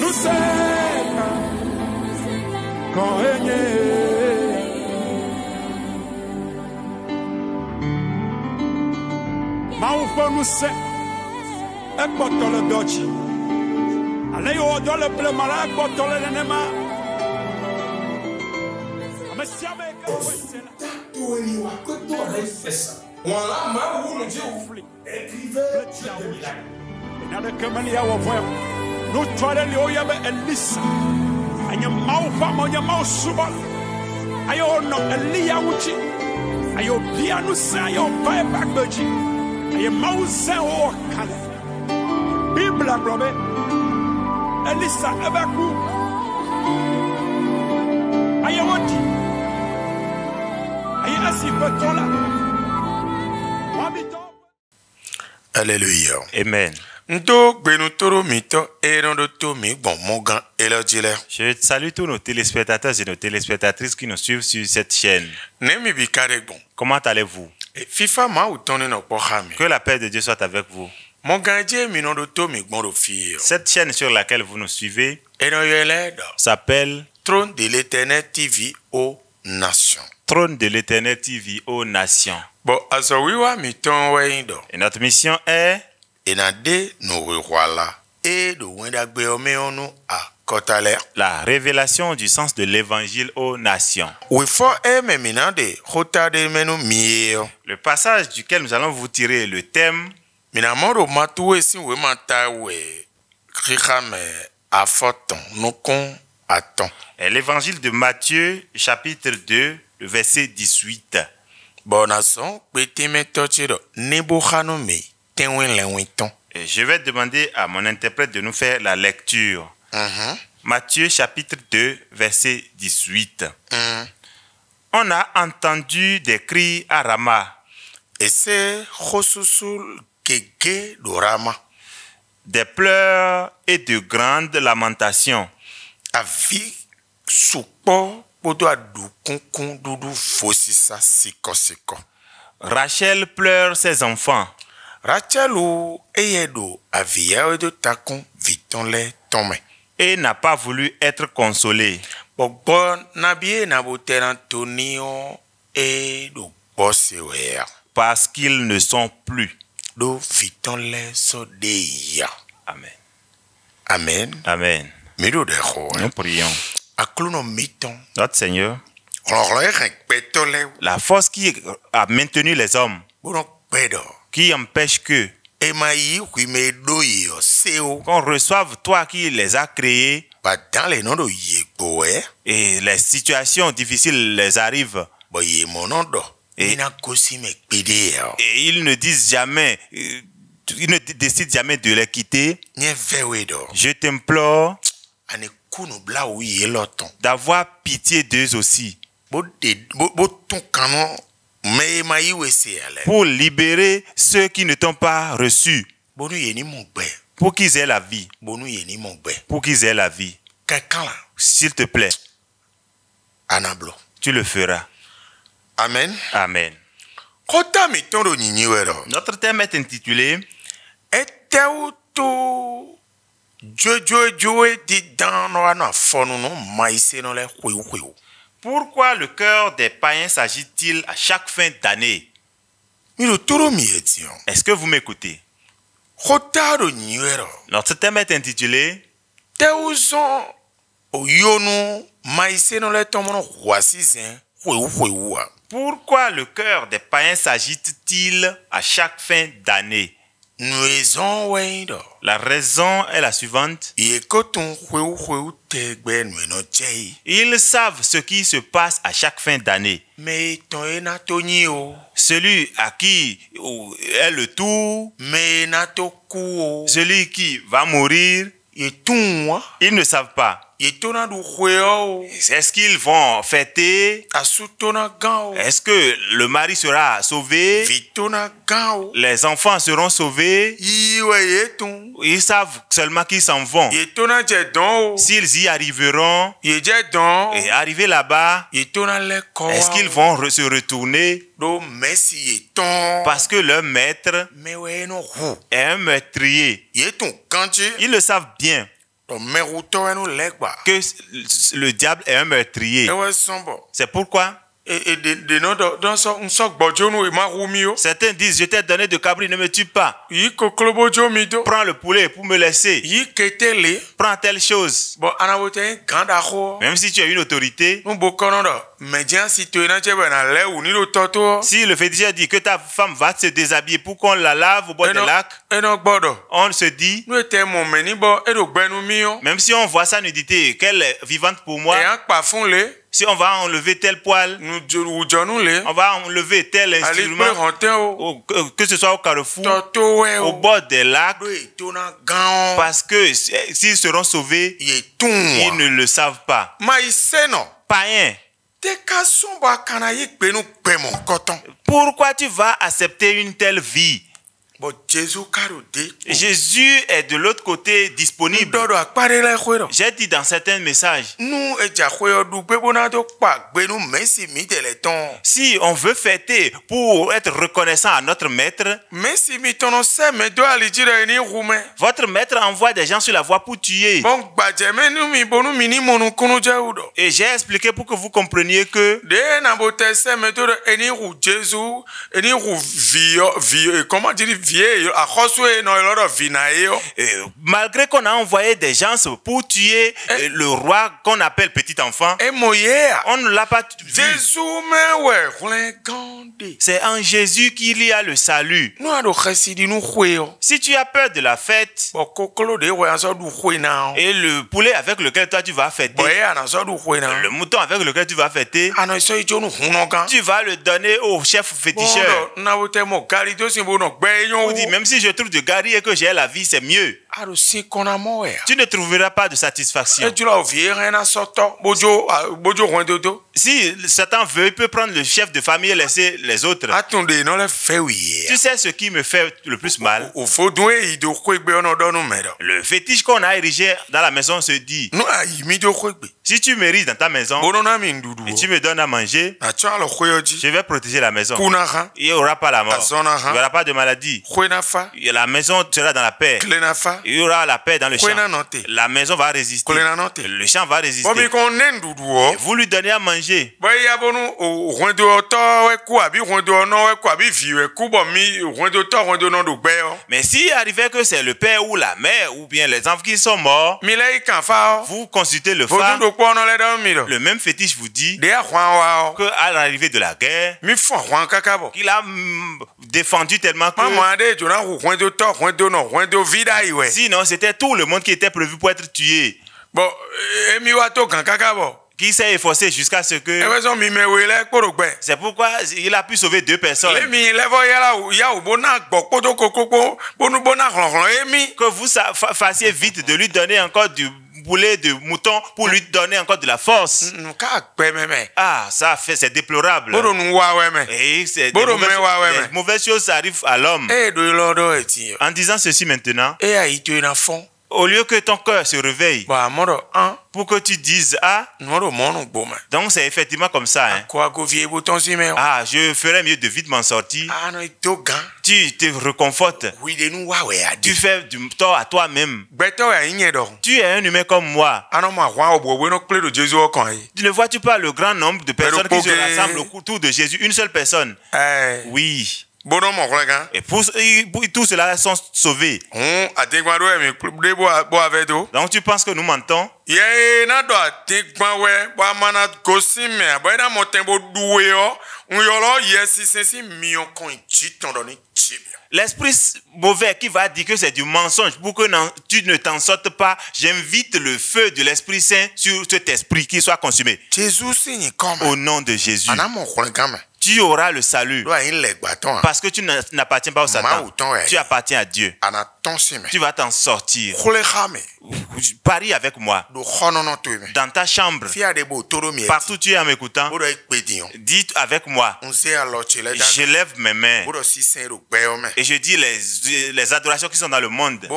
Nuseka Kohenye Maufo Nuse Ekbotole dochi Aleyo odole plemala ekbotole nenema Amesiame ekawesela Tueliwa koto refesa Wala ma wulu jiu Écrivez Nada kamali ya wavoya No twale li oyabe Elisa Anya maufa monya mausubal Ayo no Elia uchi Ayo piano sa ayo bae bakbeji Ayo mause o kale Bibla brobe Elisa ebaku Ayo wati Ayo asi betola Wabito Alléluia. Amen. Je salue tous nos téléspectateurs et nos téléspectatrices qui nous suivent sur cette chaîne. Comment allez-vous? Que la paix de Dieu soit avec vous. Cette chaîne sur laquelle vous nous suivez s'appelle Trône de l'Éternel TV aux Nations. Trône de l'Éternel TV aux Nations. Et notre mission est la révélation du sens de l'évangile aux nations. Le passage duquel nous allons vous tirer le thème est l'évangile de Matthieu, chapitre 2, le verset 18. Et je vais demander à mon interprète de nous faire la lecture. Matthieu chapitre 2, verset 18. On a entendu des cris à Rama, des pleurs et de grandes lamentations. Rachel pleure ses enfants. Et n'a pas voulu être consolée. Parce qu'ils ne sont plus. Amen. Amen. Amen. Nous prions. Notre Seigneur, la force qui a maintenu les hommes, qui empêche que qu'on reçoive toi qui les as créés et les situations difficiles les arrivent et ils ne disent jamais, ils ne décident jamais de les quitter. Je t'implore d'avoir pitié d'eux aussi pour libérer ceux qui ne t'ont pas reçu, pour qu'ils aient la vie, pour qu'ils aient la vie. S'il te plaît, tu le feras. Amen. Amen. Notre thème est intitulé Pourquoi le cœur des païens s'agite-t-il à chaque fin d'année? Est-ce que vous m'écoutez? Notre thème est intitulé Pourquoi le cœur des païens s'agite-t-il à chaque fin d'année? La raison est la suivante. Ils savent ce qui se passe à chaque fin d'année. Celui à qui est le tour, celui qui va mourir, ils ne savent pas. Est-ce qu'ils vont fêter? Est-ce que le mari sera sauvé? Les enfants seront sauvés? Ils savent seulement qu'ils s'en vont. S'ils y arriveront, et arriver là-bas, est-ce qu'ils vont se retourner? Parce que leur maître est un meurtrier. Ils le savent bien. que le diable est un meurtrier. C'est pourquoi certains disent, je t'ai donné de cabri, ne me tue pas. Prends le poulet pour me laisser. Prends telle chose. Même si tu as une autorité, si le féticheur dit que ta femme va se déshabiller pour qu'on la lave au bord du lac, on se dit, même si on voit sa nudité, qu'elle est vivante pour moi, si on va enlever tel poil, on va enlever tel instrument, que ce soit au carrefour, au bord des lacs, parce que s'ils seront sauvés, ils ne le savent pas. Païen, pourquoi tu vas accepter une telle vie? Jésus est de l'autre côté disponible. J'ai dit dans certains messages, si on veut fêter pour être reconnaissant à notre maître, votre maître envoie des gens sur la voie pour tuer. Et j'ai expliqué pour que vous compreniez que malgré qu'on a envoyé des gens pour tuer le roi qu'on appelle petit enfant, on ne l'a pas vu. C'est en Jésus qu'il y a le salut. Si tu as peur de la fête et le poulet avec lequel toi tu vas fêter, le mouton avec lequel tu vas fêter, tu vas le donner au chef féticheur. On dit, même si je trouve de gari et que j'ai la vie, c'est mieux. Tu ne trouveras pas de satisfaction. Si Satan veut, il peut prendre le chef de famille et laisser les autres. Tu sais ce qui me fait le plus mal? Le fétiche qu'on a érigé dans la maison se dit, si tu m'ériges dans ta maison et tu me donnes à manger, je vais protéger la maison. Il n'y aura pas la mort. Il n'y aura pas de maladie. La maison sera dans la paix. Il y aura la paix dans le champ. La maison va résister. Le champ va résister. Et vous lui donnez à manger. Mais s'il arrivait que c'est le père ou la mère ou bien les enfants qui sont morts, vous consultez le phare. Le même fétiche vous dit qu'à l'arrivée de la guerre, qu'il a défendu tellement que sinon c'était tout le monde qui était prévu pour être tué. Qui s'est efforcé jusqu'à ce que... C'est pourquoi il a pu sauver 2 personnes. Que vous fassiez vite de lui donner encore du poulet de mouton pour lui donner encore de la force. Ah, ça fait, c'est déplorable. Et des mauvaises choses arrivent à l'homme. En disant ceci maintenant, au lieu que ton cœur se réveille pour que tu dises donc c'est effectivement comme ça, hein. Ah, je ferais mieux de vite m'en sortir. Tu te réconfortes. Tu fais du tort à toi-même. Tu es un humain comme moi. Ne vois-tu pas le grand nombre de personnes qui se rassemblent autour de Jésus? Une seule personne. Oui. Et pour tout cela sont sauvés. Donc tu penses que nous mentons? L'esprit mauvais qui va dire que c'est du mensonge pour que tu ne t'en sortes pas, j'invite le feu de l'Esprit Saint sur cet esprit qui soit consumé. Au nom de Jésus. Tu auras le salut. Parce que tu n'appartiens pas au Satan. Tu appartiens à Dieu. Tu vas t'en sortir. Parie avec moi. Dans ta chambre. Partout tu es en m'écoutant. Dis avec moi. Je lève mes mains. Et je dis les adorations qui sont dans le monde,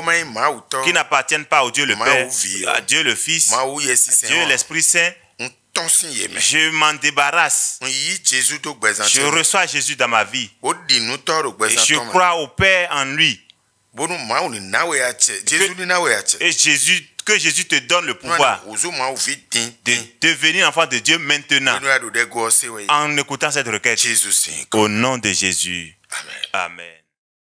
qui n'appartiennent pas au Dieu le Père, à Dieu le Fils, à Dieu l'Esprit Saint. Je m'en débarrasse. Je reçois Jésus dans ma vie. Et je crois au Père en lui. Et Jésus que Jésus te donne le pouvoir de devenir enfant de Dieu maintenant en écoutant cette requête. Au nom de Jésus. Amen. Amen.